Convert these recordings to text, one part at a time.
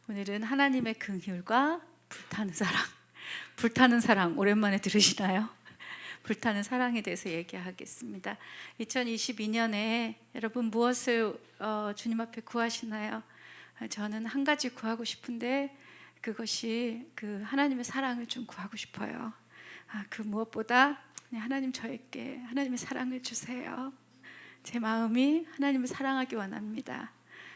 오늘은 하나님의 긍휼과 불타는 사랑, 불타는 사랑 오랜만에 들으시나요? 불타는 사랑에 대해서 얘기하겠습니다. 2022년에 여러분 무엇을 주님 앞에 구하시나요? 저는 한 가지 구하고 싶은데 그것이 그 하나님의 사랑을 좀 구하고 싶어요. 그 무엇보다 하나님 저에게 하나님의 사랑을 주세요. 제 마음이 하나님을 사랑하기 원합니다.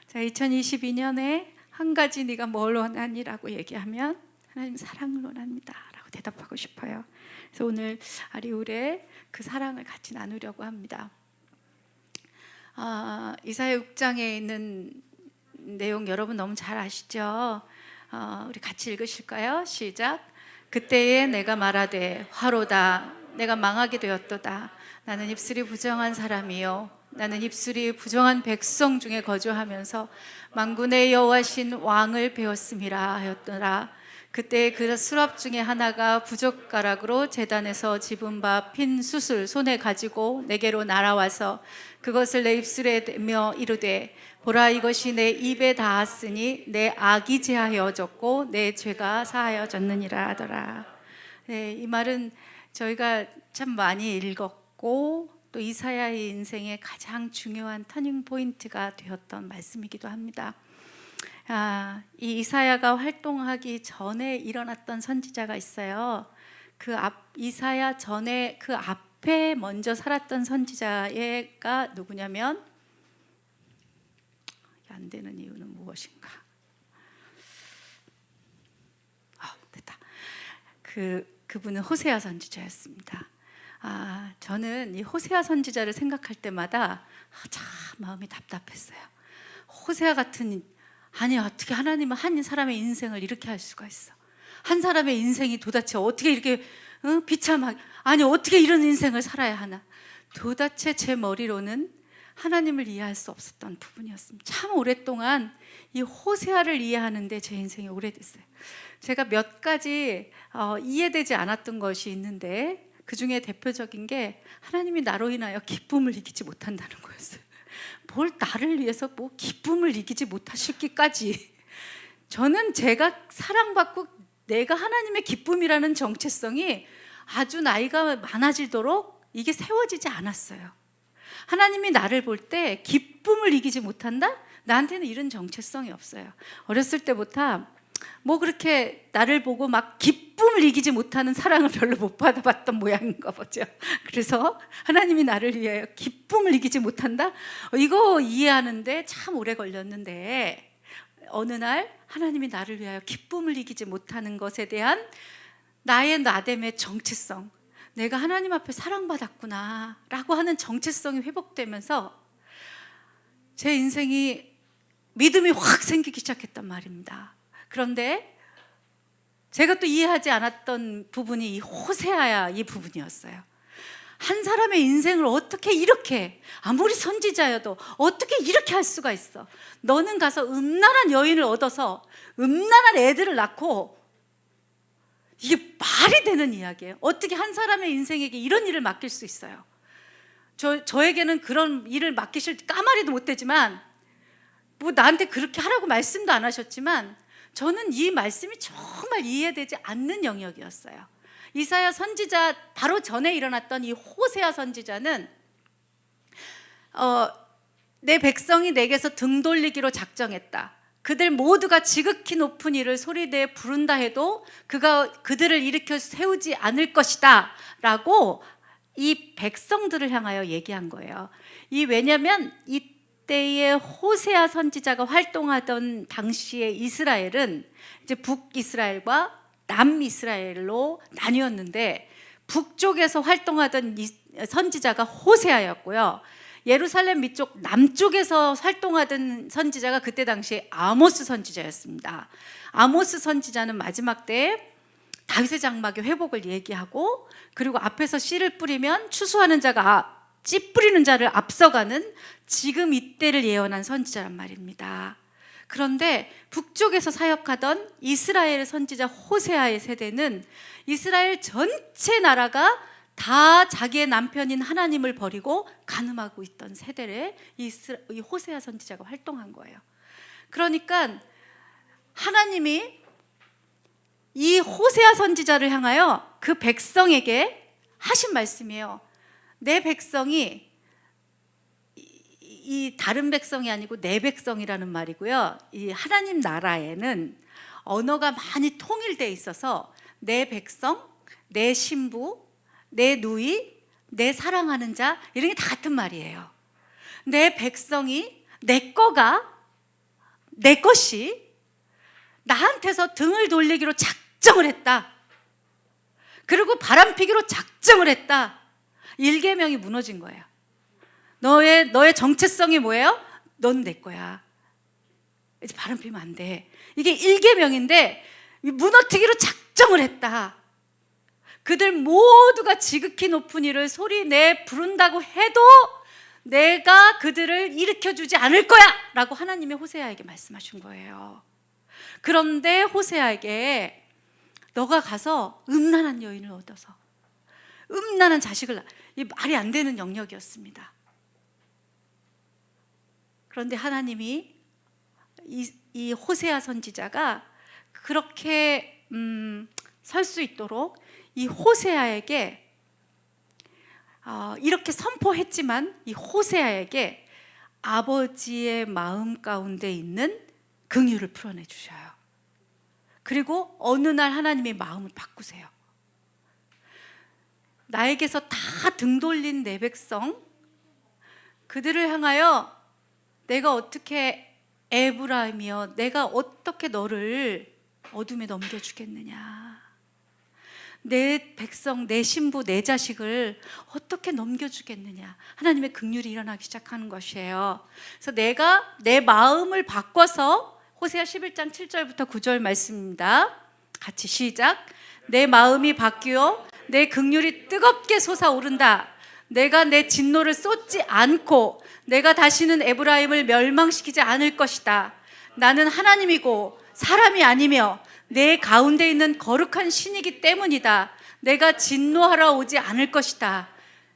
자, 2022년에 한 가지 네가 뭘 원하니라고 얘기하면 하나님 사랑을 원합니다 라고 대답하고 싶어요. 그래서 오늘 아리울의 그 사랑을 같이 나누려고 합니다. 이사야 6장에 있는 내용 여러분 너무 잘 아시죠? 우리 같이 읽으실까요? 시작. 그때에 내가 말하되 화로다 내가 망하게 되었도다. 나는 입술이 부정한 사람이요 나는 입술이 부정한 백성 중에 거주하면서 만군의 여호와신 왕을 배웠음이라 하였더라. 그때 그 수랍 중에 하나가 부젓가락으로 제단에서 집은 바 핀 숯을 손에 가지고 내게로 날아와서 그것을 내 입술에 대며 이르되 보라 이것이 내 입에 닿았으니 내 악이 제하여졌고 내 죄가 사하여졌느니라 하더라. 네, 이 말은 저희가 참 많이 읽었고 또 이사야의 인생의 가장 중요한 터닝 포인트가 되었던 말씀이기도 합니다. 이 이사야가 활동하기 전에 일어났던 선지자가 있어요. 이사야 전에 그 앞에 먼저 살았던 선지자가 누구냐면 안 되는 이유는 무엇인가? 됐다. 그분은 호세아 선지자였습니다. 저는 이 호세아 선지자를 생각할 때마다 참 마음이 답답했어요. 호세아 같은 아니 어떻게 하나님은 한 사람의 인생을 이렇게 할 수가 있어? 한 사람의 인생이 도대체 어떻게 이렇게 비참하게 아니 어떻게 이런 인생을 살아야 하나? 도대체 제 머리로는 하나님을 이해할 수 없었던 부분이었습니다. 참 오랫동안 이 호세아를 이해하는데 제 인생이 오래됐어요. 제가 몇 가지 이해되지 않았던 것이 있는데 그 중에 대표적인 게 하나님이 나로 인하여 기쁨을 이기지 못한다는 거였어요. 뭘 나를 위해서 뭐 기쁨을 이기지 못하실기까지. 저는 제가 사랑받고 내가 하나님의 기쁨이라는 정체성이 아주 나이가 많아지도록 이게 세워지지 않았어요. 하나님이 나를 볼 때 기쁨을 이기지 못한다? 나한테는 이런 정체성이 없어요. 어렸을 때부터 뭐 그렇게 나를 보고 막 기쁨을 이기지 못하는 사랑을 별로 못 받아봤던 모양인가 보죠. 그래서 하나님이 나를 위하여 기쁨을 이기지 못한다? 이거 이해하는데 참 오래 걸렸는데 어느 날 하나님이 나를 위하여 기쁨을 이기지 못하는 것에 대한 나의 나됨의 정체성, 내가 하나님 앞에 사랑받았구나 라고 하는 정체성이 회복되면서 제 인생이 믿음이 확 생기기 시작했단 말입니다. 그런데 제가 또 이해하지 않았던 부분이 이 호세아야 이 부분이었어요. 한 사람의 인생을 어떻게 이렇게 아무리 선지자여도 어떻게 이렇게 할 수가 있어? 너는 가서 음란한 여인을 얻어서 음란한 애들을 낳고 이게 말이 되는 이야기예요. 어떻게 한 사람의 인생에게 이런 일을 맡길 수 있어요? 저에게는 그런 일을 맡기실 까마리도 못 되지만 뭐 나한테 그렇게 하라고 말씀도 안 하셨지만 저는 이 말씀이 정말 이해되지 않는 영역이었어요. 이사야 선지자 바로 전에 일어났던 이 호세아 선지자는 내 백성이 내게서 등 돌리기로 작정했다. 그들 모두가 지극히 높은 이를 소리내어 부른다 해도 그가 그들을 일으켜 세우지 않을 것이다 라고 이 백성들을 향하여 얘기한 거예요. 왜냐하면 이때의 호세아 선지자가 활동하던 당시의 이스라엘은 이제 북이스라엘과 남이스라엘로 나뉘었는데 북쪽에서 활동하던 선지자가 호세아였고요. 예루살렘 밑쪽 남쪽에서 활동하던 선지자가 그때 당시에 아모스 선지자였습니다. 아모스 선지자는 마지막 때에 다윗의 장막의 회복을 얘기하고 그리고 앞에서 씨를 뿌리면 추수하는 자가 씨 뿌리는 자를 앞서가는 지금 이때를 예언한 선지자란 말입니다. 그런데 북쪽에서 사역하던 이스라엘의 선지자 호세아의 세대는 이스라엘 전체 나라가 다 자기의 남편인 하나님을 버리고 간음하고 있던 세대에 이 호세아 선지자가 활동한 거예요. 그러니까 하나님이 이 호세아 선지자를 향하여 그 백성에게 하신 말씀이에요. 내 백성이, 이 다른 백성이 아니고 내 백성이라는 말이고요. 이 하나님 나라에는 언어가 많이 통일되어 있어서 내 백성, 내 신부, 내 누이, 내 사랑하는 자, 이런 게 다 같은 말이에요. 내 백성이 내 것이 나한테서 등을 돌리기로 작정을 했다. 그리고 바람피기로 작정을 했다. 1계명이 무너진 거예요. 너의 정체성이 뭐예요? 넌 내 거야. 이제 바람 피면 안 돼. 이게 1계명인데 무너뜨기로 작정을 했다. 그들 모두가 지극히 높은 이를 소리내 부른다고 해도 내가 그들을 일으켜주지 않을 거야 라고 하나님이 호세아에게 말씀하신 거예요. 그런데 호세아에게 너가 가서 음란한 여인을 얻어서 음란한 자식을 낳아. 이 말이 안 되는 영역이었습니다. 그런데 하나님이 이 호세아 선지자가 그렇게 설 수 있도록 이 호세아에게 이렇게 선포했지만 이 호세아에게 아버지의 마음 가운데 있는 긍휼을 풀어내 주셔요. 그리고 어느 날 하나님의 마음을 바꾸세요. 나에게서 다 등 돌린 내 백성, 그들을 향하여 내가 어떻게 에브라임이여 내가 어떻게 너를 어둠에 넘겨주겠느냐, 내 백성, 내 신부, 내 자식을 어떻게 넘겨주겠느냐, 하나님의 긍휼이 일어나기 시작하는 것이에요. 그래서 내가 내 마음을 바꿔서, 호세아 11장 7절부터 9절 말씀입니다. 같이 시작. 내 마음이 바뀌어 내 긍휼이 뜨겁게 솟아오른다. 내가 내 진노를 쏟지 않고 내가 다시는 에브라임을 멸망시키지 않을 것이다. 나는 하나님이고 사람이 아니며 내 가운데 있는 거룩한 신이기 때문이다. 내가 진노하러 오지 않을 것이다.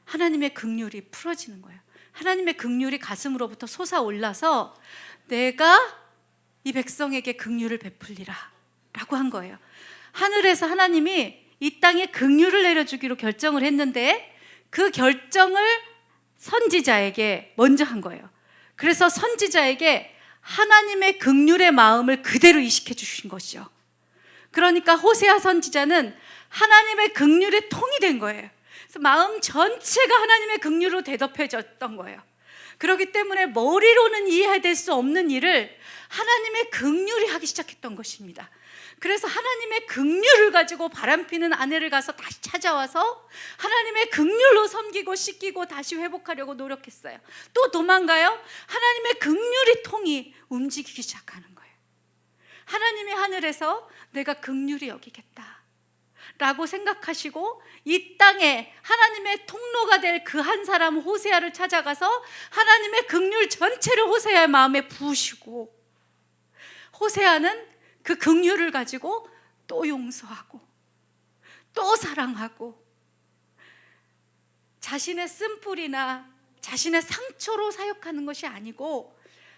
하나님의 긍휼이 풀어지는 거예요. 하나님의 긍휼이 가슴으로부터 솟아올라서 내가 이 백성에게 긍휼을 베풀리라 라고 한 거예요. 하늘에서 하나님이 이 땅에 긍휼을 내려주기로 결정을 했는데 그 결정을 선지자에게 먼저 한 거예요. 그래서 선지자에게 하나님의 긍휼의 마음을 그대로 이식해 주신 것이죠. 그러니까 호세아 선지자는 하나님의 긍휼의 통이 된 거예요. 그래서 마음 전체가 하나님의 긍휼로 대덮여졌던 거예요. 그렇기 때문에 머리로는 이해될 수 없는 일을 하나님의 긍휼이 하기 시작했던 것입니다. 그래서 하나님의 긍휼을 가지고 바람피는 아내를 가서 다시 찾아와서 하나님의 긍휼로 섬기고 씻기고 다시 회복하려고 노력했어요. 또 도망가요. 하나님의 긍휼의 통이 움직이기 시작하는 거예요. 하나님이 하늘에서 내가 긍휼히 여기겠다 라고 생각하시고 이 땅에 하나님의 통로가 될 그 한 사람 호세아를 찾아가서 하나님의 긍휼 전체를 호세아의 마음에 부으시고, 호세아는 그 긍휼을 가지고 또 용서하고 또 사랑하고 자신의 쓴뿌리나 자신의 상처로 사역하는 것이 아니고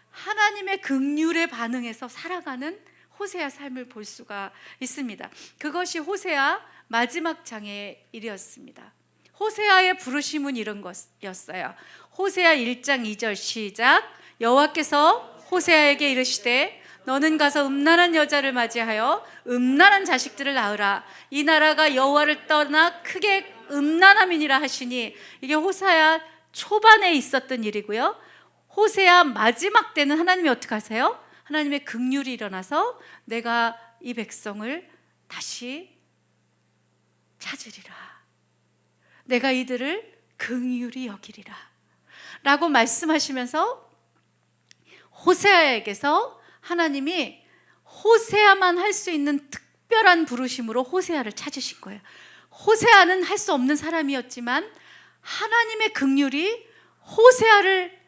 하나님의 긍휼에 반응해서 살아가는 호세아 삶을 볼 수가 있습니다. 그것이 호세아 마지막 장의 일이었습니다. 호세아의 부르심은 이런 것이었어요. 호세아 1장 2절 시작. 여호와께서 호세아에게 이르시되 너는 가서 음란한 여자를 맞이하여 음란한 자식들을 낳으라. 이 나라가 여호와를 떠나 크게 음란함이니라 하시니, 이게 호세아 초반에 있었던 일이고요. 호세아 마지막 때는 하나님이 어떻게 하세요? 하나님의 긍휼이 일어나서 내가 이 백성을 다시 찾으리라. 내가 이들을 긍휼히 여기리라 라고 말씀하시면서 호세아에게서 하나님이 호세아만 할 수 있는 특별한 부르심으로 호세아를 찾으신 거예요. 호세아는 할 수 없는 사람이었지만 하나님의 긍휼이 호세아를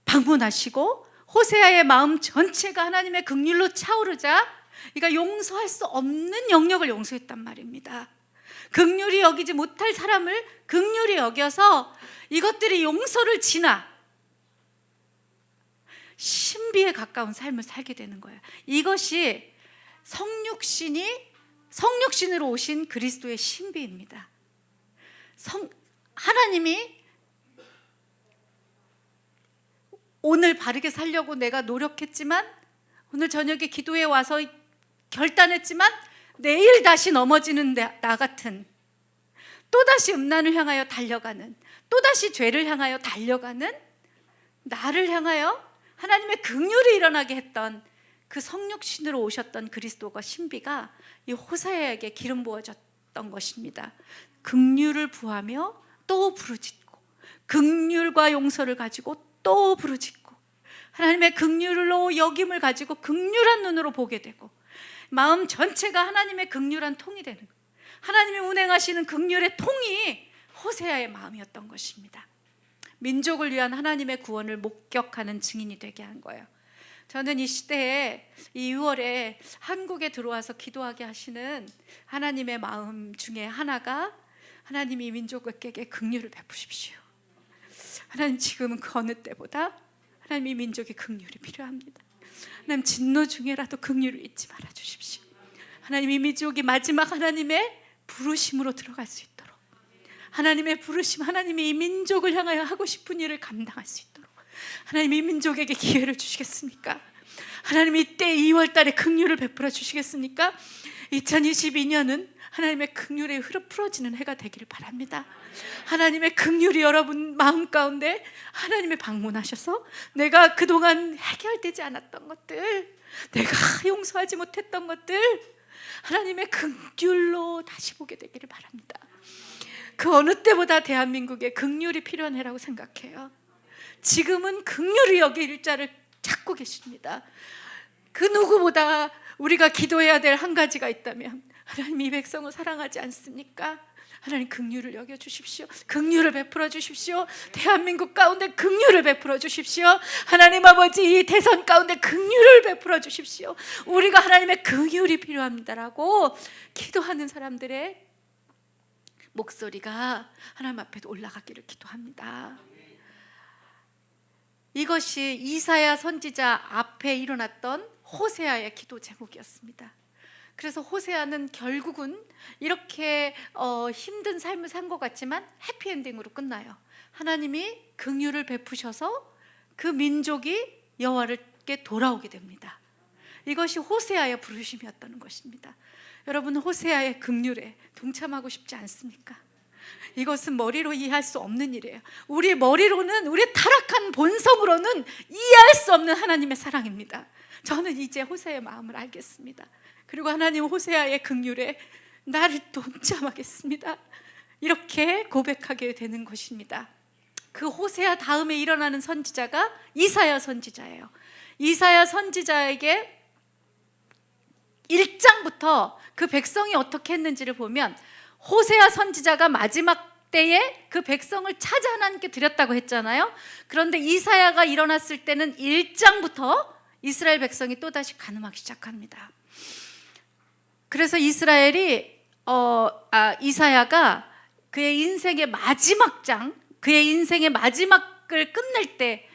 방문하시고 호세아의 마음 전체가 하나님의 긍휼로 차오르자 그러니까 용서할 수 없는 영역을 용서했단 말입니다. 긍휼히 여기지 못할 사람을 긍휼히 여겨서 이것들이 용서를 지나 신비에 가까운 삶을 살게 되는 거예요. 이것이 성육신으로 오신 그리스도의 신비입니다. 하나님이 오늘 바르게 살려고 내가 노력했지만, 오늘 저녁에 기도에 와서 결단했지만 내일 다시 넘어지는 나 같은, 또다시 음란을 향하여 달려가는, 또다시 죄를 향하여 달려가는 나를 향하여 하나님의 긍휼이 일어나게 했던 그 성육신으로 오셨던 그리스도가 신비가 이 호세아에게 기름 부어졌던 것입니다. 긍휼을 부하며 또 부르짖고, 긍휼과 용서를 가지고 또 부르짖고, 하나님의 긍휼로 여김을 가지고 긍휼한 눈으로 보게 되고, 마음 전체가 하나님의 긍휼한 통이 되는 거예요. 하나님이 운행하시는 긍휼의 통이 호세아의 마음이었던 것입니다. 민족을 위한 하나님의 구원을 목격하는 증인이 되게 한 거예요. 저는 이 시대에, 이 6월에 한국에 들어와서 기도하게 하시는 하나님의 마음 중에 하나가, 하나님이 민족에게 긍휼을 베푸십시오. 하나님, 지금은 그 어느 때보다 하나님이 민족의 긍휼이 필요합니다. 하나님, 진노 중에라도 긍휼을 잊지 말아 주십시오. 하나님, 이 민족이 마지막 하나님의 부르심으로 들어갈 수 있도록, 하나님의 부르심, 하나님이 이 민족을 향하여 하고 싶은 일을 감당할 수 있도록 하나님, 이 민족에게 기회를 주시겠습니까? 하나님, 이때 2월 달에 긍휼을 베풀어 주시겠습니까? 2022년은 하나님의 긍휼의 흐름 풀어지는 해가 되기를 바랍니다. 하나님의 긍휼이 여러분 마음 가운데 하나님의 방문하셔서 내가 그동안 해결되지 않았던 것들, 내가 용서하지 못했던 것들, 하나님의 긍휼로 다시 보게 되기를 바랍니다. 그 어느 때보다 대한민국에 긍휼이 필요한 해라고 생각해요. 지금은 긍휼히 여길 자를 찾고 계십니다. 그 누구보다 우리가 기도해야 될 한 가지가 있다면, 하나님, 이 백성을 사랑하지 않습니까? 하나님, 긍휼을 여겨 주십시오. 긍휼을 베풀어 주십시오. 대한민국 가운데 긍휼을 베풀어 주십시오. 하나님 아버지, 이 대선 가운데 긍휼을 베풀어 주십시오. 우리가 하나님의 긍휼이 필요합니다라고 기도하는 사람들의 목소리가 하나님 앞에 올라가기를 기도합니다. 이것이 이사야 선지자 앞에 일어났던 호세아의 기도 제목이었습니다. 그래서 호세아는 결국은 이렇게 힘든 삶을 산 것 같지만 해피엔딩으로 끝나요. 하나님이 긍휼을 베푸셔서 그 민족이 여호와께 돌아오게 됩니다. 이것이 호세아의 부르심이었다는 것입니다. 여러분, 호세아의 긍휼에 동참하고 싶지 않습니까? 이것은 머리로 이해할 수 없는 일이에요. 우리 머리로는, 우리의 타락한 본성으로는 이해할 수 없는 하나님의 사랑입니다. 저는 이제 호세아의 마음을 알겠습니다. 그리고 하나님, 호세아의 긍휼에 나를 동참하겠습니다, 이렇게 고백하게 되는 것입니다. 그 호세아 다음에 일어나는 선지자가 이사야 선지자예요. 이사야 선지자에게 1장부터 그 백성이 어떻게 했는지를 보면, 호세아 선지자가 마지막 때에 그 백성을 찾아 하나님께 드렸다고 했잖아요. 그런데 이사야가 일어났을 때는 1장부터 이스라엘 백성이 또다시 간음하기 시작합니다. 그래서 이사야가 그의 인생의 마지막 장, 그의 인생의 마지막을 끝낼 때,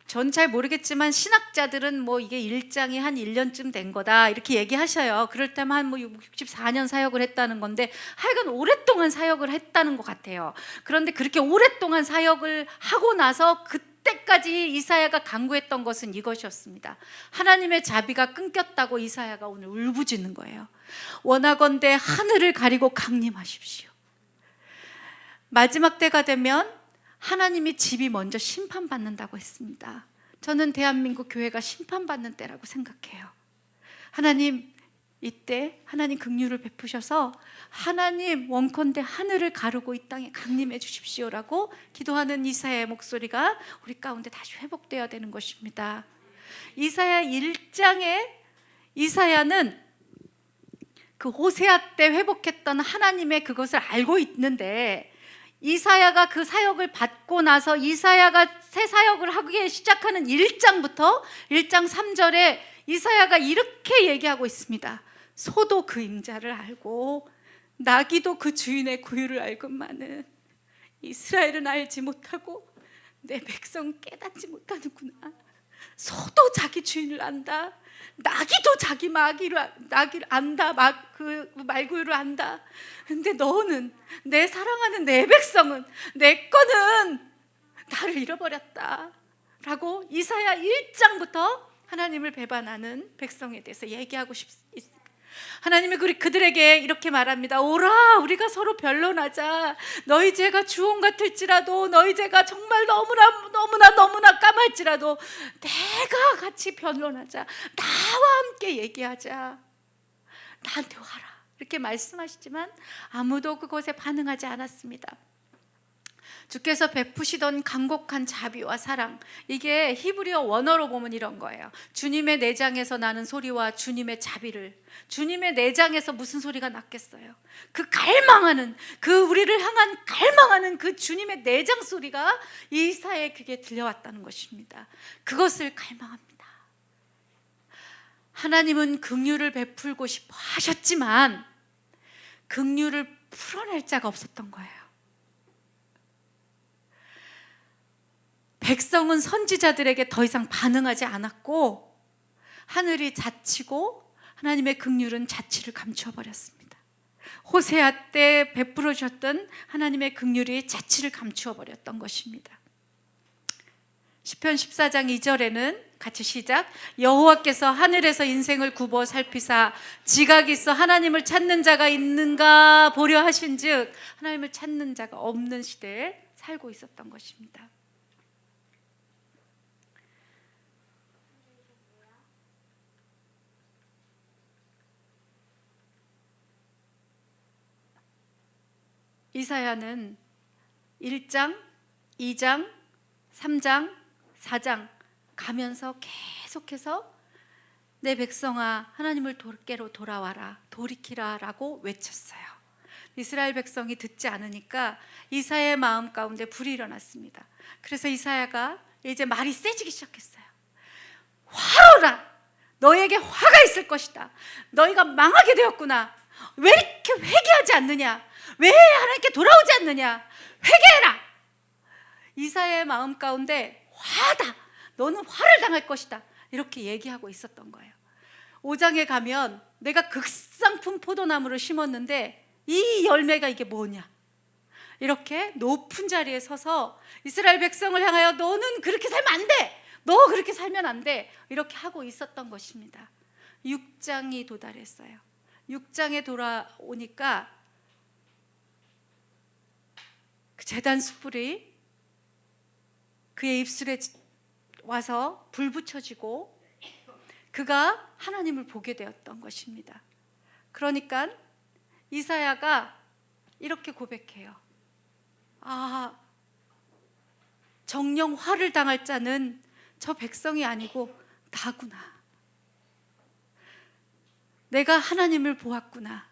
전 잘 모르겠지만 신학자들은 뭐 이게 1장이 한 1년쯤 된 거다 이렇게 얘기하셔요. 그럴 때만 한 64년 사역을 했다는 건데, 하여간 오랫동안 사역을 했다는 것 같아요. 그런데 그렇게 오랫동안 사역을 하고 나서 그때까지 이사야가 간구했던 것은 이것이었습니다. 하나님의 자비가 끊겼다고 이사야가 오늘 울부짖는 거예요. 원하건대 하늘을 가리고 강림하십시오. 마지막 때가 되면 하나님이 집이 먼저 심판받는다고 했습니다. 저는 대한민국 교회가 심판받는 때라고 생각해요. 하나님, 이때 하나님 긍휼을 베푸셔서 하나님, 원컨대 하늘을 가르고 이 땅에 강림해 주십시오라고 기도하는 이사야의 목소리가 우리 가운데 다시 회복되어야 되는 것입니다. 이사야 1장에 이사야는 그 호세아 때 회복했던 하나님의 그것을 알고 있는데, 이사야가 그 사역을 받고 나서 이사야가 새 사역을 하기 시작하는 1장부터 1장 3절에 이사야가 이렇게 얘기하고 있습니다. 소도 그 임자를 알고 나귀도 그 주인의 구유를 알건만은 이스라엘은 알지 못하고 내 백성 깨닫지 못하는구나. 소도 자기 주인을 안다. 나귀도 자기 나귀를 안다. 그 말구유를 안다. 근데 너는, 내 사랑하는 내 백성은, 내 거는 나를 잃어버렸다 라고 이사야 1장부터 하나님을 배반하는 백성에 대해서 얘기하고 있습니다. 하나님이 그들에게 이렇게 말합니다. 오라, 우리가 서로 변론하자. 너희 죄가 주홍 같을지라도, 너희 죄가 정말 너무나 까말지라도 내가 같이 변론하자. 나와 함께 얘기하자. 나한테 와라, 이렇게 말씀하시지만 아무도 그것에 반응하지 않았습니다. 주께서 베푸시던 간곡한 자비와 사랑, 이게 히브리어 원어로 보면 이런 거예요. 주님의 내장에서 나는 소리와 주님의 자비를, 주님의 내장에서 무슨 소리가 났겠어요? 그 갈망하는, 그 우리를 향한 갈망하는 그 주님의 내장 소리가 이사야에 그게 들려왔다는 것입니다. 그것을 갈망합니다. 하나님은 긍휼을 베풀고 싶어 하셨지만 긍휼을 풀어낼 자가 없었던 거예요. 백성은 선지자들에게 더 이상 반응하지 않았고 하늘이 자치고 하나님의 긍휼은 자치를 감추어 버렸습니다. 호세아 때 베풀어 주셨던 하나님의 긍휼이 자치를 감추어 버렸던 것입니다. 시편 14장 2절에는 같이 시작. 여호와께서 하늘에서 인생을 굽어 살피사 지각이 있어 하나님을 찾는 자가 있는가 보려 하신즉, 하나님을 찾는 자가 없는 시대에 살고 있었던 것입니다. 이사야는 1장, 2장, 3장, 4장 가면서 계속해서 내 백성아 하나님을 께로 돌아와라, 돌이키라 라고 외쳤어요. 이스라엘 백성이 듣지 않으니까 이사야의 마음 가운데 불이 일어났습니다. 그래서 이사야가 이제 말이 세지기 시작했어요. 화로라, 너에게 화가 있을 것이다. 너희가 망하게 되었구나. 왜 이렇게 회개하지 않느냐? 왜 하나님께 돌아오지 않느냐? 회개해라. 이사야의 마음 가운데 화다, 너는 화를 당할 것이다, 이렇게 얘기하고 있었던 거예요. 5장에 가면 내가 극상품 포도나무를 심었는데 이 열매가 이게 뭐냐, 이렇게 높은 자리에 서서 이스라엘 백성을 향하여 너는 그렇게 살면 안 돼, 너 그렇게 살면 안 돼, 이렇게 하고 있었던 것입니다. 6장이 도달했어요. 6장에 돌아오니까 그 제단 숯불이 그의 입술에 와서 불 붙여지고 그가 하나님을 보게 되었던 것입니다. 그러니까 이사야가 이렇게 고백해요. 아, 정령 화를 당할 자는 저 백성이 아니고 나구나. 내가 하나님을 보았구나.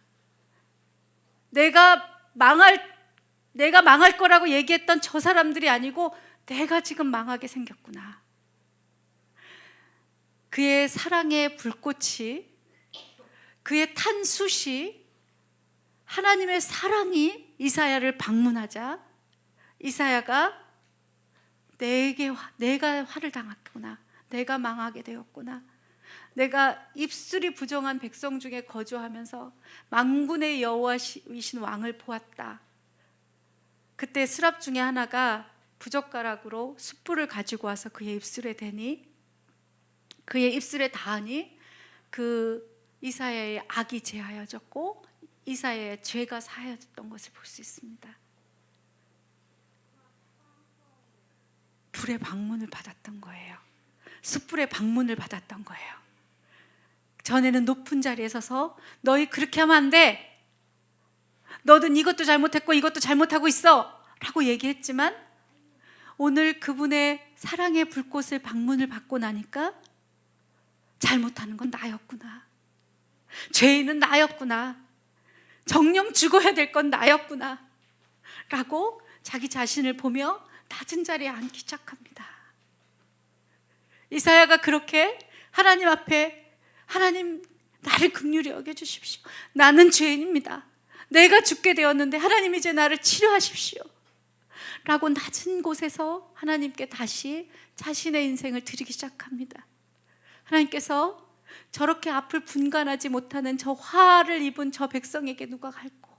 내가 망할 거라고 얘기했던 저 사람들이 아니고 내가 지금 망하게 생겼구나. 그의 사랑의 불꽃이, 그의 탄 숯이, 하나님의 사랑이 이사야를 방문하자 이사야가 내가 화를 당했구나, 내가 망하게 되었구나, 내가 입술이 부정한 백성 중에 거주하면서 만군의 여호와이신 왕을 보았다. 그때 스랍 중에 하나가 부젓가락으로 숯불을 가지고 와서 그의 입술에 대니, 그의 입술에 닿으니 그 이사야의 악이 제하여졌고 이사야의 죄가 사하여졌던 것을 볼 수 있습니다. 불의 방문을 받았던 거예요. 숯불의 방문을 받았던 거예요. 전에는 높은 자리에 서서 너희 그렇게 하면 안 돼, 너는 이것도 잘못했고 이것도 잘못하고 있어 라고 얘기했지만 오늘 그분의 사랑의 불꽃을 방문을 받고 나니까 잘못하는 건 나였구나, 죄인은 나였구나, 정령 죽어야 될 건 나였구나 라고 자기 자신을 보며 낮은 자리에 앉기 시작합니다. 이사야가 그렇게 하나님 앞에, 하나님 나를 긍휼히 여겨주십시오, 나는 죄인입니다, 내가 죽게 되었는데 하나님 이제 나를 치료하십시오 라고 낮은 곳에서 하나님께 다시 자신의 인생을 드리기 시작합니다. 하나님께서 저렇게 앞을 분간하지 못하는 저 화를 입은 저 백성에게 누가 갈고,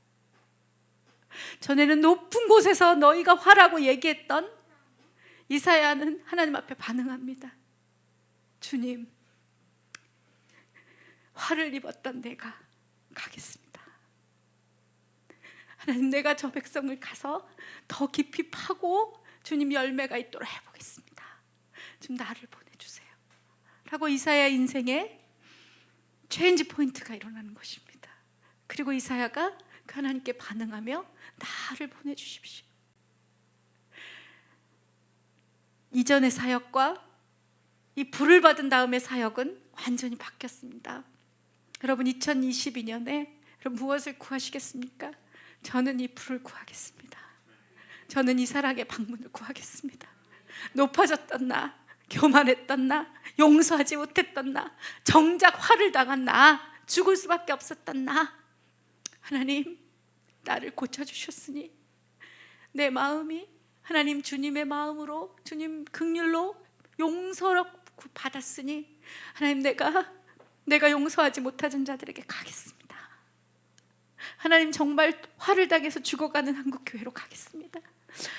전에는 높은 곳에서 너희가 화라고 얘기했던 이사야는 하나님 앞에 반응합니다. 주님, 화를 입었던 내가 가겠습니다. 하나님, 내가 저 백성을 가서 더 깊이 파고 주님 열매가 있도록 해보겠습니다. 좀 나를 보내주세요 라고 이사야 인생에 체인지 포인트가 일어나는 것입니다. 그리고 이사야가 그 하나님께 반응하며 나를 보내주십시오. 이전의 사역과 이 불을 받은 다음의 사역은 완전히 바뀌었습니다. 여러분, 2022년에 여러분 무엇을 구하시겠습니까? 저는 이 불을 구하겠습니다. 저는 이 사랑의 방문을 구하겠습니다. 높아졌던 나, 교만했던 나, 용서하지 못했던 나, 정작 화를 당한 나, 죽을 수밖에 없었던 나, 하나님 나를 고쳐주셨으니 내 마음이 하나님 주님의 마음으로, 주님 긍휼로 용서를 받았으니 하나님, 내가 용서하지 못하는 자들에게 가겠습니다. 하나님, 정말 화를 당해서 죽어가는 한국교회로 가겠습니다.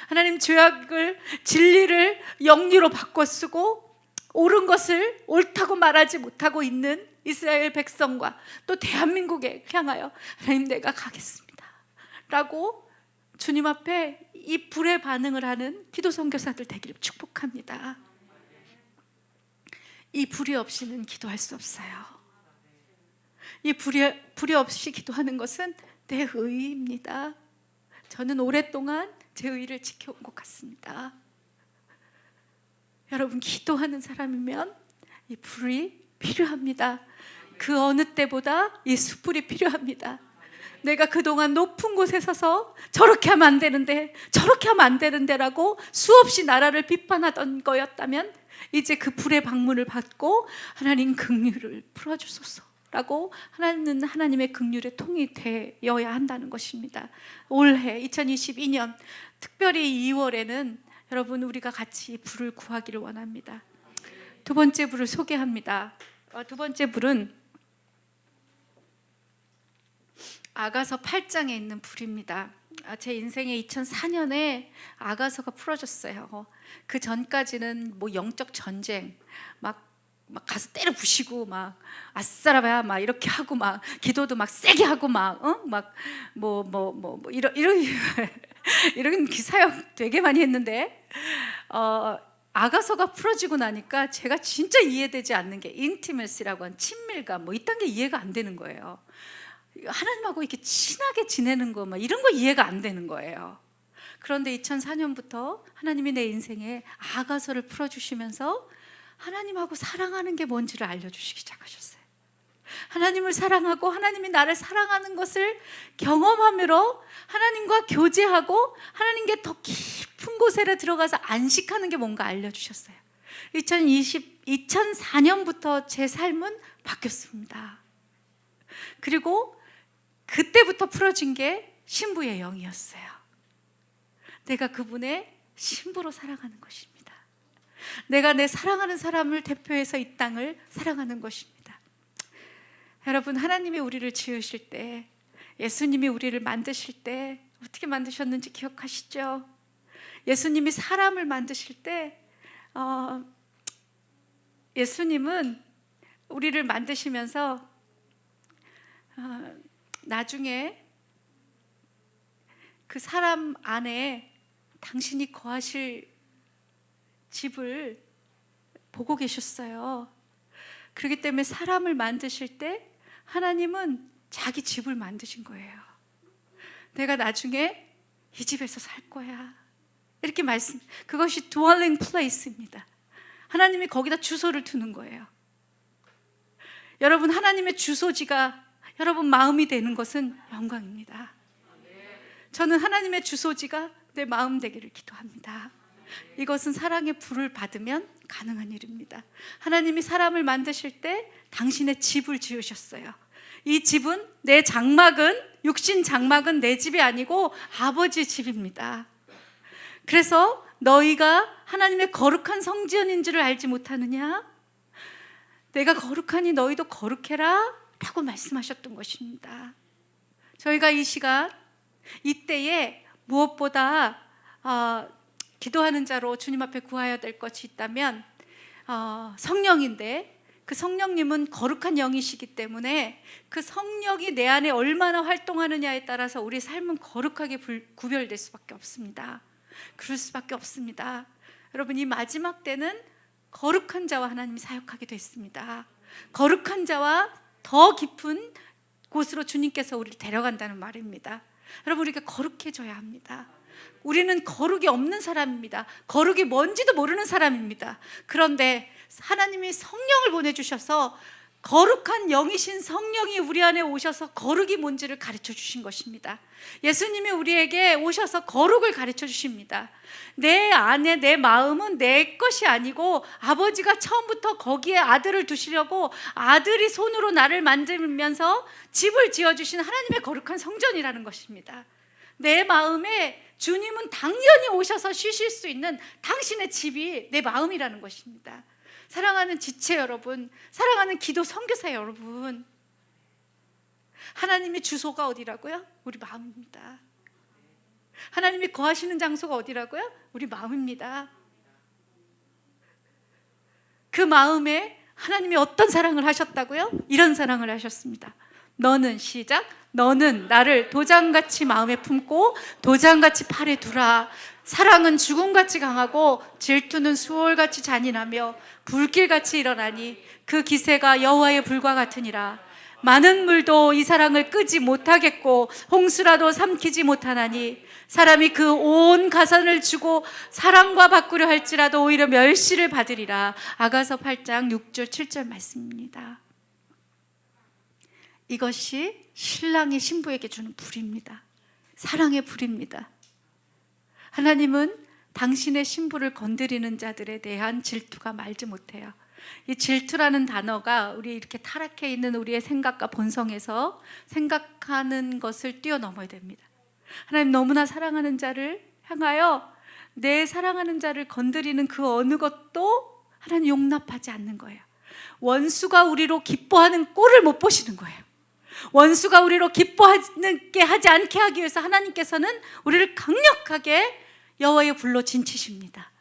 하나님, 죄악을 진리를 영리로 바꿔 쓰고 옳은 것을 옳다고 말하지 못하고 있는 이스라엘 백성과 또 대한민국에 향하여 하나님, 내가 가겠습니다 라고 주님 앞에 이 불에 반응을 하는 기도 선교사들 되기를 축복합니다. 이 불이 없이는 기도할 수 없어요. 이 불이 없이 기도하는 것은 내 의의입니다. 저는 오랫동안 제 의의를 지켜온 것 같습니다. 여러분, 기도하는 사람이면 이 불이 필요합니다. 그 어느 때보다 이 숯불이 필요합니다. 내가 그동안 높은 곳에 서서 저렇게 하면 안 되는데, 저렇게 하면 안 되는데 라고 수없이 나라를 비판하던 거였다면 이제 그 불의 방문을 받고 하나님 긍휼을 풀어주소서 라고 하나님은 하나님의 긍휼의 통이 되어야 한다는 것입니다. 올해 2022년 특별히 2월에는 여러분, 우리가 같이 불을 구하기를 원합니다. 두 번째 불을 소개합니다. 두 번째 불은 아가서 8장에 있는 불입니다. 제 인생에 2004년에 아가서가 풀어졌어요. 그 전까지는 뭐 영적 전쟁, 막 가서 때려 부시고 막 아싸라봐야 막 이렇게 하고 막 기도도 막 세게 하고 막 이런 사역 되게 많이 했는데 아가서가 풀어지고 나니까 제가 진짜 이해되지 않는 게 인티메시라고 한 친밀감, 뭐 이딴 게 이해가 안 되는 거예요. 하나님하고 이렇게 친하게 지내는 거, 막 이런 거 이해가 안 되는 거예요. 그런데 2004년부터 하나님이 내 인생에 아가서를 풀어주시면서 하나님하고 사랑하는 게 뭔지를 알려주시기 시작하셨어요. 하나님을 사랑하고 하나님이 나를 사랑하는 것을 경험함으로 하나님과 교제하고 하나님께 더 깊은 곳에 들어가서 안식하는 게 뭔가 알려주셨어요. 2004년부터 제 삶은 바뀌었습니다. 그리고 그때부터 풀어진 게 신부의 영이었어요. 내가 그분의 신부로 살아가는 것입니다. 내가 내 사랑하는 사람을 대표해서 이 땅을 사랑하는 것입니다. 여러분, 하나님이 우리를 지으실 때, 예수님이 우리를 만드실 때 어떻게 만드셨는지 기억하시죠? 예수님이 사람을 만드실 때 예수님은 우리를 만드시면서 나중에 그 사람 안에 당신이 거하실 집을 보고 계셨어요. 그렇기 때문에 사람을 만드실 때 하나님은 자기 집을 만드신 거예요. 내가 나중에 이 집에서 살 거야, 이렇게 그것이 dwelling place입니다. 하나님이 거기다 주소를 두는 거예요. 여러분, 하나님의 주소지가 여러분 마음이 되는 것은 영광입니다. 저는 하나님의 주소지가 내 마음 되기를 기도합니다. 이것은 사랑의 불을 받으면 가능한 일입니다. 하나님이 사람을 만드실 때 당신의 집을 지으셨어요. 이 집은, 내 장막은, 육신 장막은 내 집이 아니고 아버지 집입니다. 그래서 너희가 하나님의 거룩한 성전인 줄을 알지 못하느냐? 내가 거룩하니 너희도 거룩해라 라고 말씀하셨던 것입니다. 저희가 이 시간 이때에 무엇보다 기도하는 자로 주님 앞에 구하여야 될 것이 있다면 성령인데, 그 성령님은 거룩한 영이시기 때문에 그 성령이 내 안에 얼마나 활동하느냐에 따라서 우리 삶은 거룩하게 구별될 수밖에 없습니다. 그럴 수밖에 없습니다. 여러분, 이 마지막 때는 거룩한 자와 하나님이 사역하게 됐습니다. 거룩한 자와 더 깊은 곳으로 주님께서 우리를 데려간다는 말입니다. 여러분, 우리가 거룩해져야 합니다. 우리는 거룩이 없는 사람입니다. 거룩이 뭔지도 모르는 사람입니다. 그런데 하나님이 성령을 보내주셔서 거룩한 영이신 성령이 우리 안에 오셔서 거룩이 뭔지를 가르쳐 주신 것입니다. 예수님이 우리에게 오셔서 거룩을 가르쳐 주십니다. 내 안에 내 마음은 내 것이 아니고 아버지가 처음부터 거기에 아들을 두시려고 아들이 손으로 나를 만들면서 집을 지어주신 하나님의 거룩한 성전이라는 것입니다. 내 마음에 주님은 당연히 오셔서 쉬실 수 있는 당신의 집이 내 마음이라는 것입니다. 사랑하는 지체 여러분, 사랑하는 기도 선교사 여러분, 하나님의 주소가 어디라고요? 우리 마음입니다. 하나님이 거하시는 장소가 어디라고요? 우리 마음입니다. 그 마음에 하나님이 어떤 사랑을 하셨다고요? 이런 사랑을 하셨습니다. 너는 시작, 너는 나를 도장같이 마음에 품고 도장같이 팔에 두라. 사랑은 죽음같이 강하고 질투는 수월같이 잔인하며 불길같이 일어나니 그 기세가 여호와의 불과 같으니라. 많은 물도 이 사랑을 끄지 못하겠고 홍수라도 삼키지 못하나니 사람이 그 온 가산을 주고 사랑과 바꾸려 할지라도 오히려 멸시를 받으리라. 아가서 8장 6절 7절 말씀입니다. 이것이 신랑이 신부에게 주는 불입니다. 사랑의 불입니다. 하나님은 당신의 신부를 건드리는 자들에 대한 질투가 말지 못해요. 이 질투라는 단어가 우리 이렇게 타락해 있는 우리의 생각과 본성에서 생각하는 것을 뛰어넘어야 됩니다. 하나님 너무나 사랑하는 자를 향하여 내 사랑하는 자를 건드리는 그 어느 것도 하나님 용납하지 않는 거예요. 원수가 우리로 기뻐하는 꼴을 못 보시는 거예요. 원수가 우리로 기뻐하게 하지 않게 하기 위해서 하나님께서는 우리를 강력하게 여호와의 불로 진치십니다.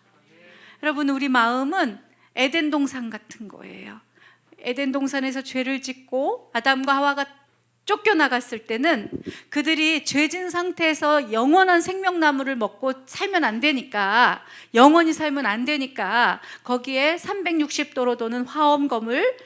여러분, 우리 마음은 에덴 동산 같은 거예요. 에덴 동산에서 죄를 짓고 아담과 하와가 쫓겨나갔을 때는 그들이 죄진 상태에서 영원한 생명나무를 먹고 살면 안 되니까, 영원히 살면 안 되니까 거기에 360도로 도는 화엄검을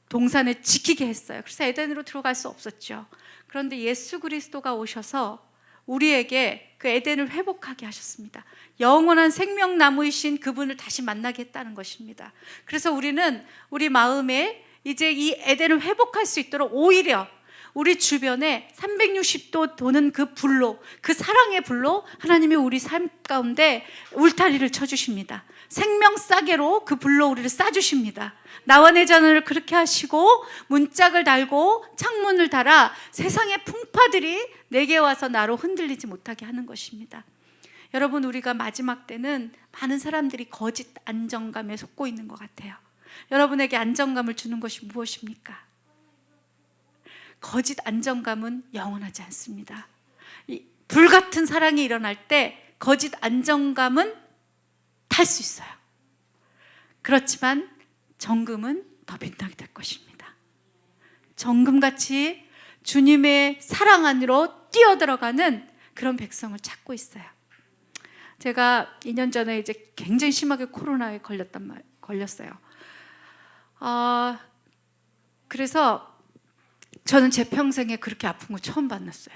동산에 지키게 했어요. 그래서 에덴으로 들어갈 수 없었죠. 그런데 예수 그리스도가 오셔서 우리에게 그 에덴을 회복하게 하셨습니다. 영원한 생명나무이신 그분을 다시 만나게 했다는 것입니다. 그래서 우리는 우리 마음에 이제 이 에덴을 회복할 수 있도록 오히려 우리 주변에 360도 도는 그 불로, 그 사랑의 불로 하나님이 우리 삶 가운데 울타리를 쳐주십니다. 생명 싸개로 그 불로 우리를 싸주십니다. 나와 내 자녀를 그렇게 하시고 문짝을 달고 창문을 달아 세상의 풍파들이 내게 와서 나로 흔들리지 못하게 하는 것입니다. 여러분, 우리가 마지막 때는 많은 사람들이 거짓 안정감에 속고 있는 것 같아요. 여러분에게 안정감을 주는 것이 무엇입니까? 거짓 안정감은 영원하지 않습니다. 이 불같은 사랑이 일어날 때 거짓 안정감은 탈 수 있어요. 그렇지만 정금은 더 빛나게 될 것입니다. 정금같이 주님의 사랑 안으로 뛰어들어가는 그런 백성을 찾고 있어요. 제가 2년 전에 이제 굉장히 심하게 코로나에 걸렸어요. 그래서 저는 제 평생에 그렇게 아픈 거 처음 만났어요.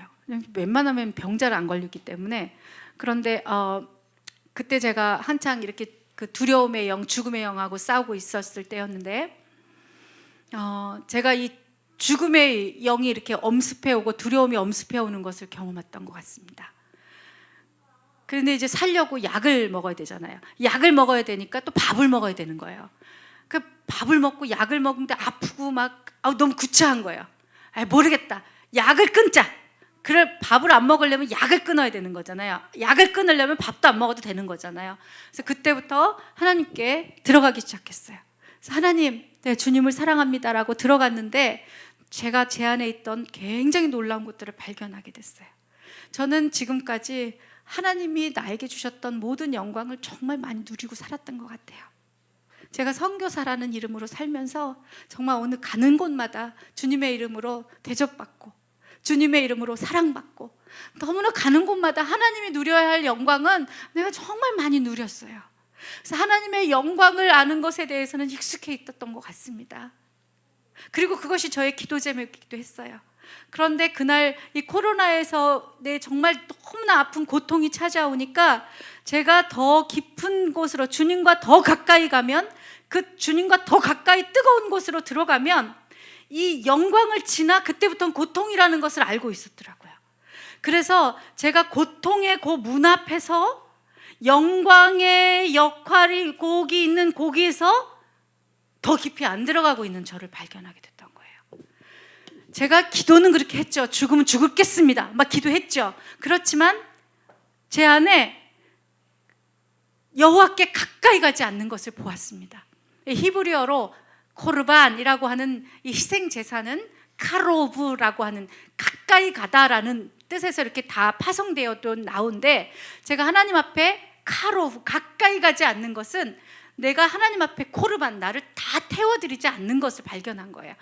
웬만하면 병자를 안 걸리기 때문에. 그런데 그때 제가 한창 이렇게 그 두려움의 영, 죽음의 영하고 싸우고 있었을 때였는데, 제가 이 죽음의 영이 이렇게 엄습해 오고 두려움이 엄습해 오는 것을 경험했던 것 같습니다. 그런데 이제 살려고 약을 먹어야 되잖아요. 약을 먹어야 되니까 또 밥을 먹어야 되는 거예요. 그 밥을 먹고 약을 먹는데 아프고 막 너무 구차한 거예요. 모르겠다. 약을 끊자. 그래, 밥을 안 먹으려면 약을 끊어야 되는 거잖아요. 약을 끊으려면 밥도 안 먹어도 되는 거잖아요. 그래서 그때부터 하나님께 들어가기 시작했어요. 그래서 하나님, 네, 주님을 사랑합니다라고 들어갔는데 제가 제 안에 있던 굉장히 놀라운 것들을 발견하게 됐어요. 저는 지금까지 하나님이 나에게 주셨던 모든 영광을 정말 많이 누리고 살았던 것 같아요. 제가 선교사라는 이름으로 살면서 정말 어느 가는 곳마다 주님의 이름으로 대접받고 주님의 이름으로 사랑받고 너무나 가는 곳마다 하나님이 누려야 할 영광은 내가 정말 많이 누렸어요. 그래서 하나님의 영광을 아는 것에 대해서는 익숙해 있었던 것 같습니다. 그리고 그것이 저의 기도 제목이기도 했어요. 그런데 그날 이 코로나에서 정말 너무나 아픈 고통이 찾아오니까 제가 더 깊은 곳으로 주님과 더 가까이 가면, 그 주님과 더 가까이 뜨거운 곳으로 들어가면 이 영광을 지나 그때부터는 고통이라는 것을 알고 있었더라고요. 그래서 제가 고통의 그 문 앞에서 영광의 역할이 거기 있는 거기에서 더 깊이 안 들어가고 있는 저를 발견하게 됐던 거예요. 제가 기도는 그렇게 했죠. 죽으면 죽겠습니다 막 기도했죠. 그렇지만 제 안에 여호와께 가까이 가지 않는 것을 보았습니다. 히브리어로 코르반이라고 하는 이 희생 제사는 카로브라고 하는 가까이 가다라는 뜻에서 이렇게 다 파송되어 나오는데, 제가 하나님 앞에 카로브, 가까이 가지 않는 것은 내가 하나님 앞에 코르반, 나를 다 태워드리지 않는 것을 발견한 거예요.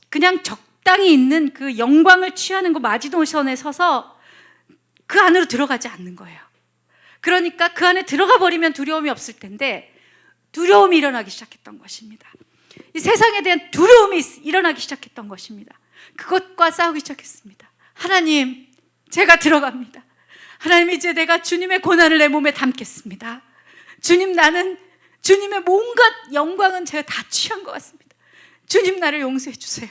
그냥 적당히 있는 그 영광을 취하는 그 마지노선에 서서 그 안으로 들어가지 않는 거예요. 그러니까 그 안에 들어가 버리면 두려움이 없을 텐데 두려움이 일어나기 시작했던 것입니다. 이 세상에 대한 두려움이 일어나기 시작했던 것입니다. 그것과 싸우기 시작했습니다. 하나님, 제가 들어갑니다. 하나님, 이제 내가 주님의 고난을 내 몸에 담겠습니다. 주님, 나는 주님의 온갖 영광은 제가 다 취한 것 같습니다. 주님, 나를 용서해 주세요.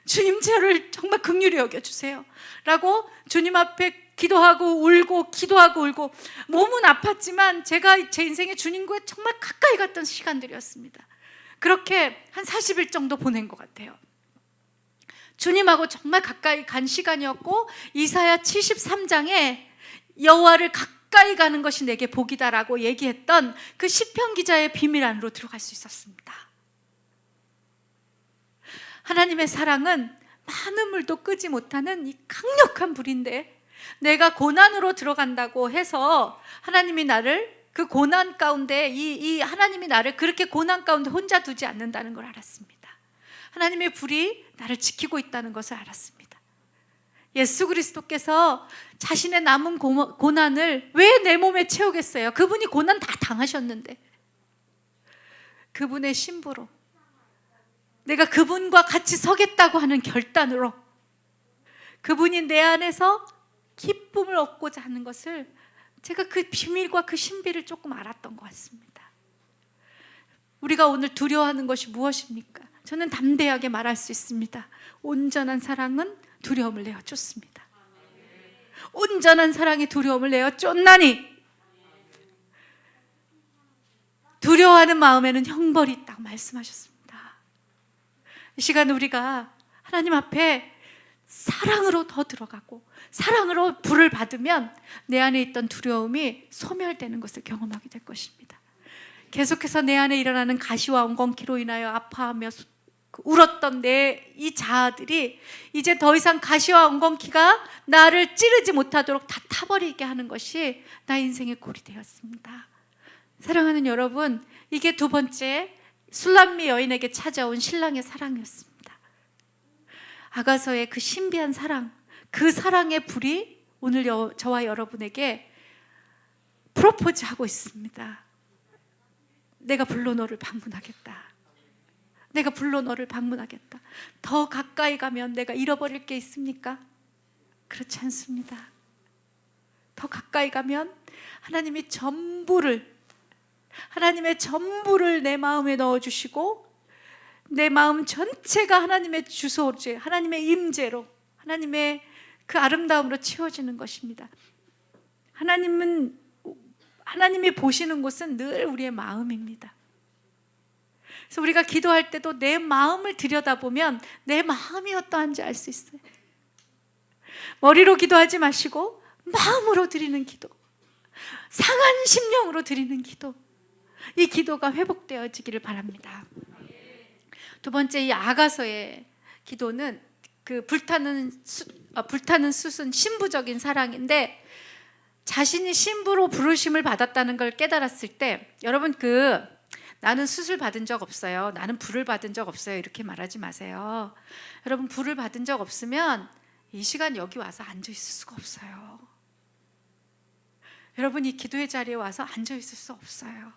주님, 저를 정말 긍휼히 여겨주세요 라고 주님 앞에 기도하고 울고 기도하고 울고, 몸은 아팠지만 제가 제 인생에 주님과 정말 가까이 갔던 시간들이었습니다. 그렇게 한 40일 정도 보낸 것 같아요. 주님하고 정말 가까이 간 시간이었고, 이사야 73장에 여호와를 가까이 가는 것이 내게 복이다라고 얘기했던 그 시편 기자의 비밀 안으로 들어갈 수 있었습니다. 하나님의 사랑은 많은 물도 끄지 못하는 이 강력한 불인데, 내가 고난으로 들어간다고 해서 하나님이 나를 그 고난 가운데 이 하나님이 나를 그렇게 고난 가운데 혼자 두지 않는다는 걸 알았습니다. 하나님의 불이 나를 지키고 있다는 것을 알았습니다. 예수 그리스도께서 자신의 남은 고난을 왜 내 몸에 채우겠어요? 그분이 고난 다 당하셨는데, 그분의 신부로 내가 그분과 같이 서겠다고 하는 결단으로 그분이 내 안에서 기쁨을 얻고자 하는 것을, 제가 그 비밀과 그 신비를 조금 알았던 것 같습니다. 우리가 오늘 두려워하는 것이 무엇입니까? 저는 담대하게 말할 수 있습니다. 온전한 사랑은 두려움을 내어 쫓습니다. 온전한 사랑이 두려움을 내어 쫓나니 두려워하는 마음에는 형벌이 있다고 말씀하셨습니다. 이 시간 우리가 하나님 앞에 사랑으로 더 들어가고 사랑으로 불을 받으면 내 안에 있던 두려움이 소멸되는 것을 경험하게 될 것입니다. 계속해서 내 안에 일어나는 가시와 엉겅퀴로 인하여 아파하며 울었던 내 이 자아들이 이제 더 이상 가시와 엉겅퀴가 나를 찌르지 못하도록 다 타버리게 하는 것이 나의 인생의 꼴이 되었습니다. 사랑하는 여러분, 이게 두 번째 술람미 여인에게 찾아온 신랑의 사랑이었습니다. 아가서의 그 신비한 사랑, 그 사랑의 불이 오늘 저와 여러분에게 프로포즈하고 있습니다. 내가 불러 너를 방문하겠다. 내가 불러 너를 방문하겠다. 더 가까이 가면 내가 잃어버릴 게 있습니까? 그렇지 않습니다. 더 가까이 가면 하나님의 전부를 내 마음에 넣어주시고, 내 마음 전체가 하나님의 주소로, 하나님의 임재로, 하나님의 그 아름다움으로 채워지는 것입니다. 하나님이 보시는 곳은 늘 우리의 마음입니다. 그래서 우리가 기도할 때도 내 마음을 들여다보면 내 마음이 어떠한지 알 수 있어요. 머리로 기도하지 마시고 마음으로 드리는 기도, 상한 심령으로 드리는 기도, 이 기도가 회복되어지기를 바랍니다. 두 번째, 이 아가서의 기도는 그 불타는 숯은 신부적인 사랑인데, 자신이 신부로 부르심을 받았다는 걸 깨달았을 때, 여러분 나는 숯을 받은 적 없어요, 나는 불을 받은 적 없어요, 이렇게 말하지 마세요. 여러분, 불을 받은 적 없으면 이 시간 여기 와서 앉아 있을 수가 없어요. 여러분, 이 기도의 자리에 와서 앉아 있을 수 없어요.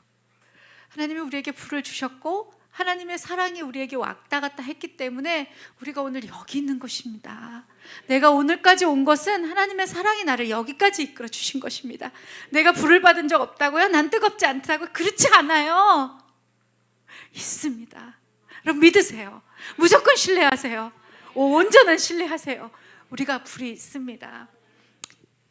하나님이 우리에게 불을 주셨고 하나님의 사랑이 우리에게 왔다 갔다 했기 때문에 우리가 오늘 여기 있는 것입니다. 내가 오늘까지 온 것은 하나님의 사랑이 나를 여기까지 이끌어 주신 것입니다. 내가 불을 받은 적 없다고요? 난 뜨겁지 않다고요? 그렇지 않아요. 있습니다. 여러분, 믿으세요. 무조건 신뢰하세요. 온전한 신뢰하세요. 우리가 불이 있습니다.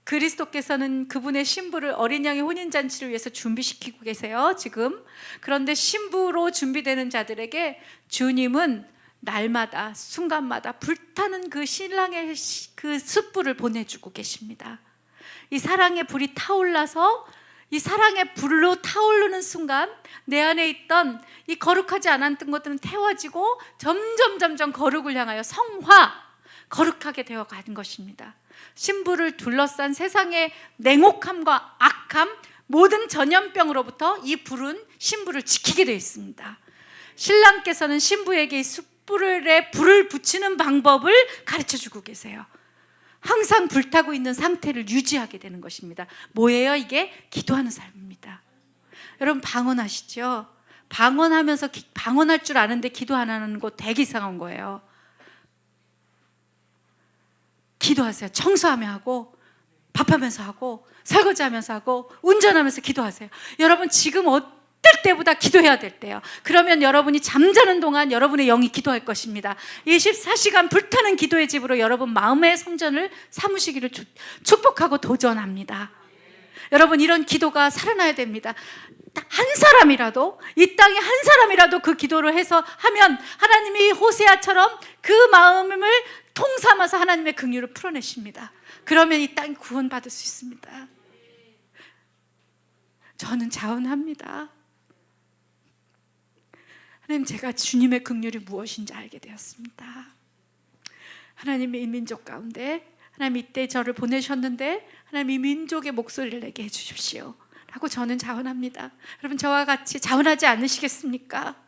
그리스도께서는 그분의 신부를 어린 양의 혼인잔치를 위해서 준비시키고 계세요, 지금. 그런데 신부로 준비되는 자들에게 주님은 날마다 순간마다 불타는 그 신랑의 그 숯불을 보내주고 계십니다. 이 사랑의 불이 타올라서, 이 사랑의 불로 타오르는 순간 내 안에 있던 이 거룩하지 않았던 것들은 태워지고 점점 거룩을 향하여 성화, 거룩하게 되어가는 것입니다. 신부를 둘러싼 세상의 냉혹함과 악함, 모든 전염병으로부터 이 불은 신부를 지키게 되어 있습니다. 신랑께서는 신부에게 이 숯불에 불을 붙이는 방법을 가르쳐주고 계세요. 항상 불타고 있는 상태를 유지하게 되는 것입니다. 뭐예요? 이게 기도하는 삶입니다. 여러분, 방언하시죠? 방언하면서 방언할 줄 아는데 기도 안 하는 거 되게 이상한 거예요. 기도하세요. 청소하며 하고, 밥하면서 하고, 설거지하면서 하고, 운전하면서 기도하세요. 여러분, 지금 어떨 때보다 기도해야 될 때요. 그러면 여러분이 잠자는 동안 여러분의 영이 기도할 것입니다. 24시간 불타는 기도의 집으로 여러분 마음의 성전을 삼으시기를 축복하고 도전합니다. 여러분, 이런 기도가 살아나야 됩니다. 한 사람이라도, 이 땅에 한 사람이라도 그 기도를 해서 하면 하나님이 호세아처럼 그 마음을 통삼아서 하나님의 긍휼을 풀어내십니다. 그러면 이 땅이 구원받을 수 있습니다. 저는 자원합니다. 하나님, 제가 주님의 긍휼이 무엇인지 알게 되었습니다. 하나님의 이 민족 가운데 하나님 이때 저를 보내셨는데 하나님 이 민족의 목소리를 내게 해주십시오 라고 저는 자원합니다. 여러분, 저와 같이 자원하지 않으시겠습니까?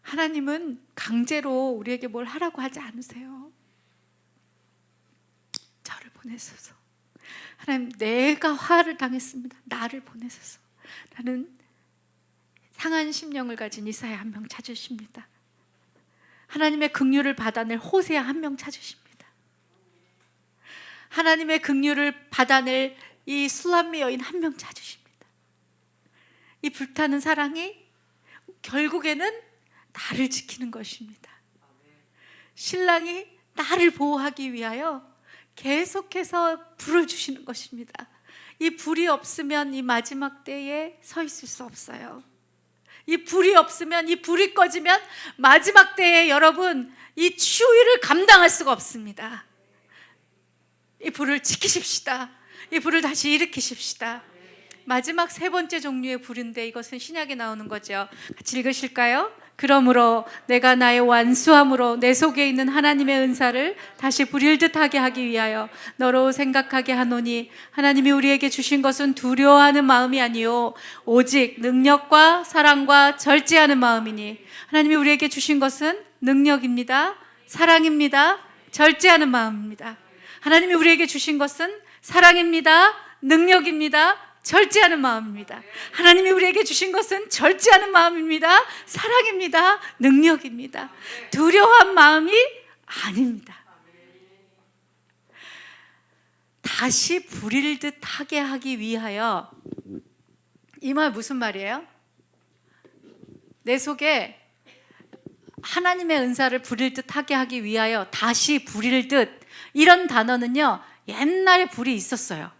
하나님은 강제로 우리에게 뭘 하라고 하지 않으세요. 저를 보내소서. 하나님, 내가 화를 당했습니다. 나를 보내소서. 나는 상한 심령을 가진 이사야 한 명 찾으십니다. 하나님의 긍휼을 받아낼 호세아 한 명 찾으십니다. 하나님의 긍휼을 받아낼 이 술람미 여인 한 명 찾으십니다. 이 불타는 사랑이 결국에는 나를 지키는 것입니다. 신랑이 나를 보호하기 위하여 계속해서 불을 주시는 것입니다. 이 불이 없으면 이 마지막 때에 서 있을 수 없어요. 이 불이 없으면, 이 불이 꺼지면 마지막 때에 여러분 이 추위를 감당할 수가 없습니다. 이 불을 지키십시다. 이 불을 다시 일으키십시다. 마지막 세 번째 종류의 불인데 이것은 신약에 나오는 거죠. 같이 읽으실까요? 그러므로 내가 나의 완수함으로 내 속에 있는 하나님의 은사를 다시 불일듯하게 하기 위하여 너로 생각하게 하노니, 하나님이 우리에게 주신 것은 두려워하는 마음이 아니요 오직 능력과 사랑과 절제하는 마음이니, 하나님이 우리에게 주신 것은 능력입니다, 사랑입니다, 절제하는 마음입니다. 하나님이 우리에게 주신 것은 사랑입니다, 능력입니다, 절제하는 마음입니다. 하나님이 우리에게 주신 것은 절제하는 마음입니다, 사랑입니다, 능력입니다. 두려워한 마음이 아닙니다. 다시 불일 듯 하게 하기 위하여, 이 말 무슨 말이에요? 내 속에 하나님의 은사를 불일 듯 하게 하기 위하여 다시 불일 듯, 이런 단어는요 옛날에 불이 있었어요.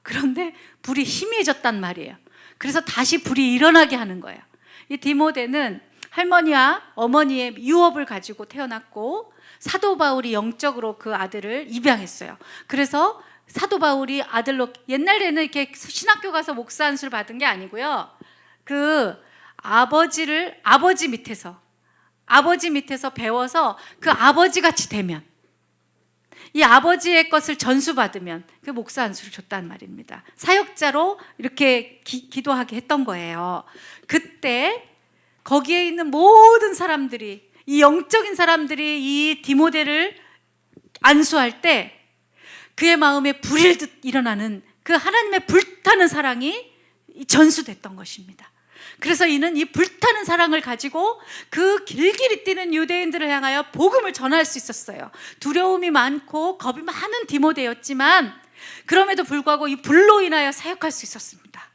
그런데 불이 희미해졌단 말이에요. 그래서 다시 불이 일어나게 하는 거예요. 이 디모데는 할머니와 어머니의 유업을 가지고 태어났고 사도 바울이 영적으로 그 아들을 입양했어요. 그래서 사도 바울이 아들로, 옛날에는 이렇게 신학교 가서 목사 안수를 받은 게 아니고요, 그 아버지 밑에서 배워서 그 아버지 같이 되면, 이 아버지의 것을 전수받으면 그 목사 안수를 줬단 말입니다. 사역자로 이렇게 기도하게 했던 거예요. 그때 거기에 있는 모든 사람들이, 이 영적인 사람들이 이 디모데를 안수할 때 그의 마음에 불일 듯 일어나는 그 하나님의 불타는 사랑이 전수됐던 것입니다. 그래서 이는 이 불타는 사랑을 가지고 그 길길이 뛰는 유대인들을 향하여 복음을 전할 수 있었어요. 두려움이 많고 겁이 많은 디모데였지만 그럼에도 불구하고 이 불로 인하여 사역할 수 있었습니다.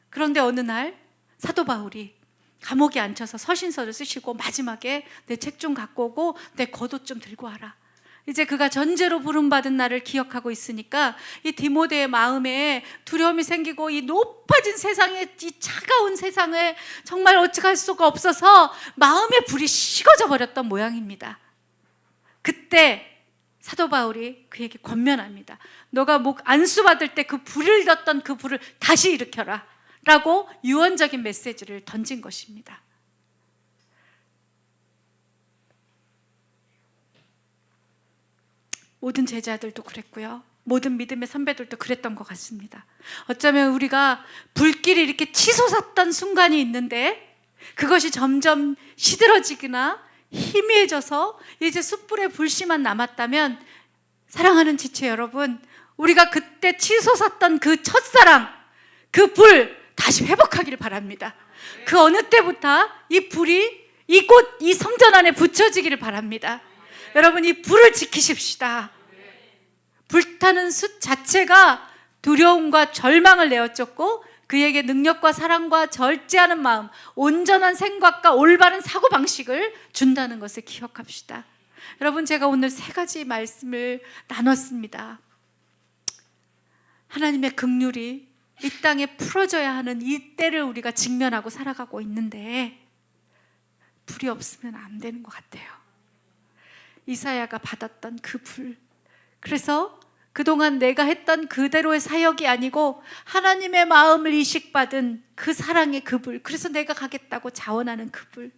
그런데 어느 날 사도 바울이 감옥에 앉혀서 서신서를 쓰시고 마지막에 내 책 좀 갖고 오고 내 겉옷 좀 들고 와라. 이제 그가 전제로 부름받은 날을 기억하고 있으니까 이 디모데의 마음에 두려움이 생기고 이 높아진 세상에, 이 차가운 세상에 정말 어찌할 수가 없어서 마음의 불이 식어져 버렸던 모양입니다. 그때 사도 바울이 그에게 권면합니다. 너가 안수받을 때 그 불을 뒀던 그 불을 다시 일으켜라 라고 유언적인 메시지를 던진 것입니다. 모든 제자들도 그랬고요, 모든 믿음의 선배들도 그랬던 것 같습니다. 어쩌면 우리가 불길이 이렇게 치솟았던 순간이 있는데 그것이 점점 시들어지거나 희미해져서 이제 숯불의 불씨만 남았다면, 사랑하는 지체 여러분, 우리가 그때 치솟았던 그 첫사랑, 그 불 다시 회복하기를 바랍니다. 그 어느 때부터 이 불이 이곳 이 성전 안에 붙여지기를 바랍니다. 여러분, 이 불을 지키십시다. 불타는 숯 자체가 두려움과 절망을 내어쫓고 그에게 능력과 사랑과 절제하는 마음, 온전한 생각과 올바른 사고방식을 준다는 것을 기억합시다. 여러분, 제가 오늘 3가지 말씀을 나눴습니다. 하나님의 긍휼이 이 땅에 풀어져야 하는 이 때를 우리가 직면하고 살아가고 있는데 불이 없으면 안 되는 것 같아요. 이사야가 받았던 그 불, 그래서 그동안 내가 했던 그대로의 사역이 아니고 하나님의 마음을 이식받은 그 사랑의 그 불, 그래서 내가 가겠다고 자원하는 그 불,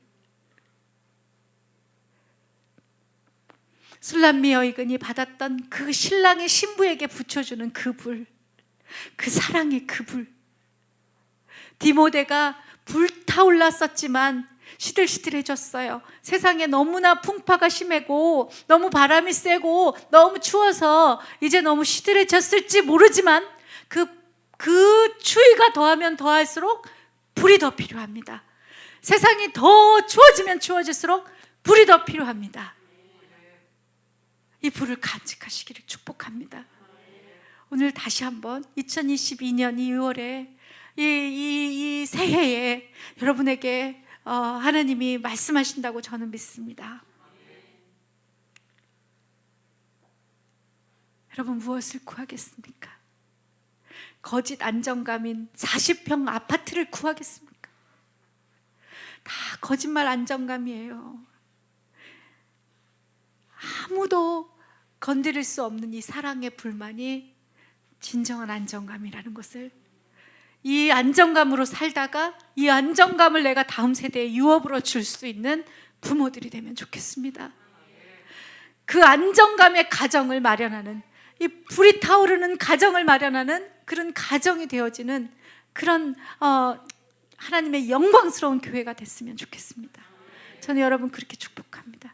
술람미 여인이 받았던 그 신랑의 신부에게 붙여주는 그 불, 그 사랑의 그 불, 디모데가 불타올랐었지만 시들시들해졌어요. 세상에 너무나 풍파가 심하고 너무 바람이 세고 너무 추워서 이제 너무 시들해졌을지 모르지만 그 추위가 더하면 더할수록 불이 더 필요합니다. 세상이 더 추워지면 추워질수록 불이 더 필요합니다. 이 불을 간직하시기를 축복합니다. 오늘 다시 한번 2022년 2월에 이 새해에 여러분에게 하나님이 말씀하신다고 저는 믿습니다. 여러분, 무엇을 구하겠습니까? 거짓 안정감인 40평 아파트를 구하겠습니까? 다 거짓말 안정감이에요. 아무도 건드릴 수 없는 이 사랑의 불만이 진정한 안정감이라는 것을, 이 안정감으로 살다가 이 안정감을 내가 다음 세대에 유업으로 줄 수 있는 부모들이 되면 좋겠습니다. 그 안정감의 가정을 마련하는, 이 불이 타오르는 가정을 마련하는 그런 가정이 되어지는 그런 하나님의 영광스러운 교회가 됐으면 좋겠습니다. 저는 여러분 그렇게 축복합니다.